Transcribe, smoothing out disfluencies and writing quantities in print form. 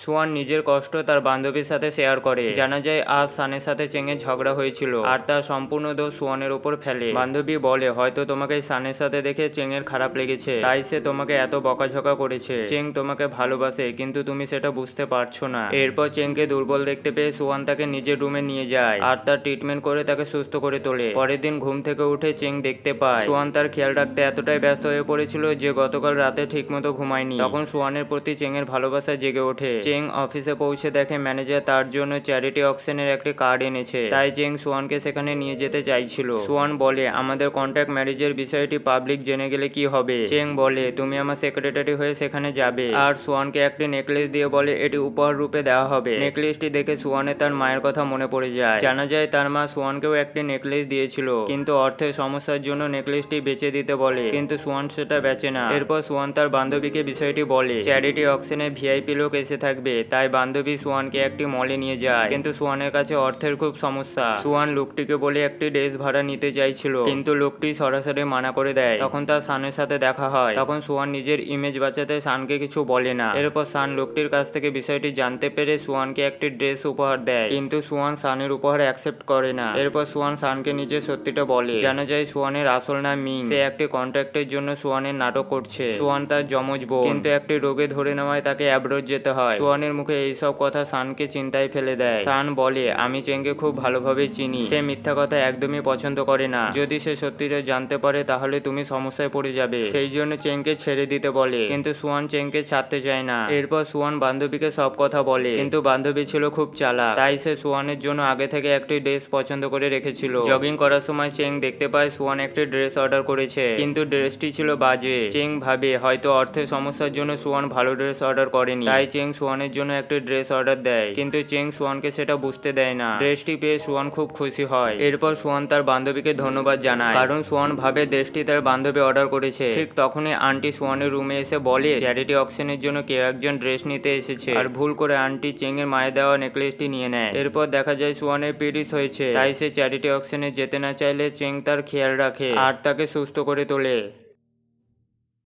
Schwann নিজের কষ্ট তার বান্ধবীর সাথে শেয়ার করে। জানা যায় আজ সানের সাথে চেংয়ের ঝগড়া হয়েছিল আর তার সম্পূর্ণ দোষ সোয়ানের উপর ফেলে। বান্ধবী বলে হয়তো তোমাকে সানের সাথে দেখে চেংয়ের খারাপ লেগেছে, তাই সে তোমাকে এত বকাঝকা করেছে। চেং তোমাকে ভালোবাসে কিন্তু তুমি সেটা বুঝতে পারছো না। এরপর চেংকে দুর্বল দেখতে পেয়ে সোয়ান তাকে নিজের রুমে নিয়ে যায় আর তার ট্রিটমেন্ট করে তাকে সুস্থ করে তোলে। পরের দিন ঘুম থেকে উঠে চেং দেখতে পায় সোয়ান তার খেয়াল রাখতে এতটাই ব্যস্ত হয়ে পড়েছিল যে গতকাল রাতে ঠিকমতো ঘুমায়নি। তখন সোয়ানের প্রতি চেংয়ের ভালোবাসা জেগে ওঠে। চেং অফিসে পৌঁছে দেখে ম্যানেজার তার জন্য চ্যারিটি অকশনের একটি কার্ড এনেছে, তাই চেং সোয়ানকে সেখানে নিয়ে যেতে চাইছিল। সোয়ান বলে আমাদের কন্ট্যাক্ট ম্যারেজের বিষয়টি পাবলিক জেনে গেলে কি হবে। চেং বলে তুমি আমার সেক্রেটারি হয়ে সেখানে যাবে আর সোয়ানকে একটি নেকলেস দিয়ে বলে এটি উপহার রূপে দেওয়া হবে। নেকলেসটি দেখে সোয়ানের তার মায়ের কথা মনে পড়ে যায়। জানা যায় তার মা সোয়ানকেও একটি নেকলেস দিয়েছিল, কিন্তু অর্থের সমস্যার জন্য নেকলেসটি বেচে দিতে বলে, কিন্তু সোয়ান সেটা বেচে না। এরপর সোয়ান তার বান্ধবীকে বিষয়টি বলে। চ্যারিটি অকশনে ভিআইপি লোক এসে থাকবে, তাই বান্ধবী সোয়ানকে একটি মলে নিয়ে যায়, কিন্তু সোয়ানের কাছে অর্থের খুব সমস্যা। সোয়ান লোকটিকে বলে একটি ড্রেস ভাড়া নিতে চাইছিল, কিন্তু লোকটি সরাসরি মানা করে দেয়। তখন তার সানের সাথে দেখা হয়। তখন সোয়ান নিজের ইমেজ বাঁচাতে সানকে কিছু বলে না। এরপর সান লোকটির কাছ থেকে বিষয়টি জানতে পেরে সোয়ানকে একটি ড্রেস উপহার দেয়, কিন্তু সোয়ান সানের উপহার অ্যাকসেপ্ট করে না। এরপর সোয়ান সানকে নিজের সত্যিটা বলে। জানা যায় সোয়ানের আসল নাম মিং। সে একটি কন্ট্রাক্টের জন্য সোয়ানের নাটক করছে। সোয়ান তার যমজ বোন, কিন্তু একটি রোগে ধরে নেওয়ায় তাকে অ্যাব্রোড যেতে হয়। সোয়ানের মুখে এইসব কথা সানকে চিন্তায় ফেলে দেয়। সান বলে আমি চেংকে খুব ভালোভাবে চিনি, সে মিথ্যা কথা একদমই পছন্দ করে না। যদি সে সত্যিটা জানতে পারে তাহলে তুমি সমস্যায় পড়ে যাবে, সেই জন্য চেংকে ছেড়ে দিতে বলে, কিন্তু সোয়ান চেংকে ছাড়তে চায় না। এরপর সোয়ান বান্ধবীকে সব কথা বলে, কিন্তু বান্ধবী ছিল খুব চালাক, তাই সে সোয়ানের জন্য আগে থেকে একটি ড্রেস পছন্দ করে রেখেছিল। জগিং করার সময় চেং দেখতে পায় সোয়ান একটি ড্রেস অর্ডার করেছে, কিন্তু ড্রেসটি ছিল বাজে। চেং ভাবে হয়তো অর্থের সমস্যার জন্য সোয়ান ভালো ড্রেস অর্ডার করেনি, তাই চেং সোয়ানের জন্য একটি ড্রেস অর্ডার দেয়, কিন্তু চেং সোয়ানকে সেটা বুঝতে দেয় না। ড্রেসটি পেয়ে সোয়ান খুব খুশি হয়। এরপর সোয়ান তার বান্ধবীকে ধন্যবাদ জানায়, কারণ সোয়ান ভাবে ড্রেসটি তার বান্ধবী অর্ডার করেছে। ঠিক তখনই আন্টি সোয়ানের রুমে এসে বলে চ্যারিটি অকশনের জন্য কেউ একজন ড্রেস নিতে এসেছে, আর ভুল করে আন্টি চেং এর মায়ের দেওয়া নেকলেসটি নিয়ে নেয়। এরপর দেখা যায় সোয়ানের পিরিয়ডস হয়েছে, তাই সে চ্যারিটি অকশনে যেতে না চাইলে চেং তার খেয়াল রাখে আর তাকে সুস্থ করে তোলে।